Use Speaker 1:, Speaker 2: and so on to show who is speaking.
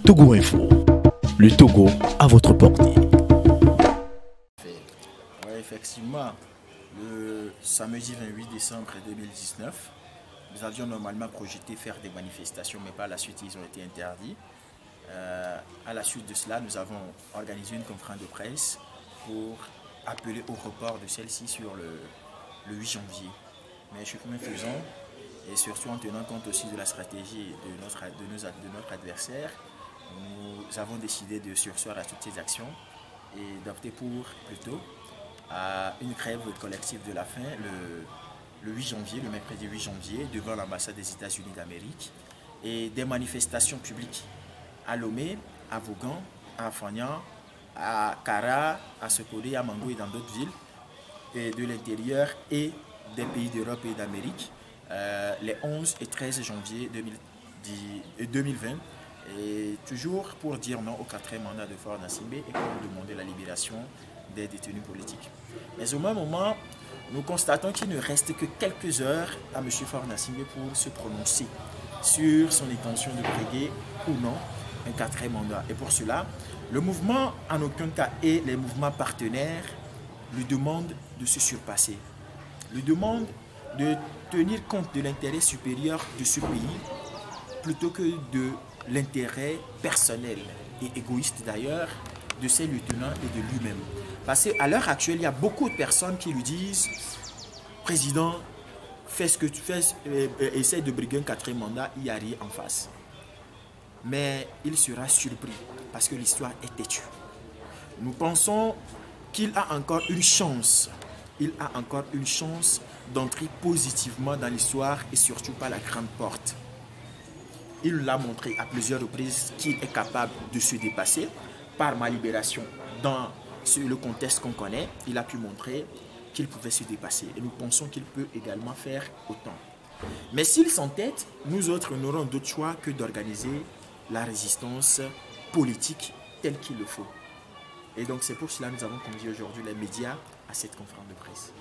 Speaker 1: Togo Info, le Togo à votre portée.
Speaker 2: Oui, effectivement, le samedi 28 décembre 2019, nous avions normalement projeté faire des manifestations, mais par la suite, ils ont été interdits. À la suite de cela, nous avons organisé une conférence de presse pour appeler au report de celle-ci sur le 8 janvier. Mais chemin faisant, et surtout en tenant compte aussi de la stratégie de notre adversaire, nous avons décidé de surseoir à toutes ces actions et d'opter pour plutôt à une grève collective de la faim le 8 janvier, le mercredi 8 janvier, devant l'ambassade des États-Unis d'Amérique, et des manifestations publiques à Lomé, à Vaughan, à Afagnan, à Kara, à Sokode, à Mango et dans d'autres villes et de l'intérieur et des pays d'Europe et d'Amérique les 11 et 13 janvier 2020, et toujours pour dire non au 4e mandat de Faure Gnassingbé et pour demander la libération des détenus politiques. Mais au même moment, nous constatons qu'il ne reste que quelques heures à M. Faure Gnassingbé pour se prononcer sur son intention de briguer ou non un 4e mandat. Et pour cela, le mouvement en aucun cas et les mouvements partenaires lui demandent de se surpasser, lui demandent de tenir compte de l'intérêt supérieur de ce pays plutôt que de l'intérêt personnel et égoïste d'ailleurs de ses lieutenants et de lui-même. Parce qu'à l'heure actuelle, il y a beaucoup de personnes qui lui disent « Président, fais ce que tu fais, essaye de briguer un 4e mandat, il n'y a rien en face. » Mais il sera surpris parce que l'histoire est têtue. Nous pensons qu'il a encore une chance. Il a encore une chance d'entrer positivement dans l'histoire et surtout par la grande porte. Il l'a montré à plusieurs reprises qu'il est capable de se dépasser. Par ma libération, dans le contexte qu'on connaît, il a pu montrer qu'il pouvait se dépasser. Et nous pensons qu'il peut également faire autant. Mais s'il s'entête, nous autres n'aurons d'autre choix que d'organiser la résistance politique telle qu'il le faut. Et donc c'est pour cela que nous avons convié aujourd'hui les médias à cette conférence de presse.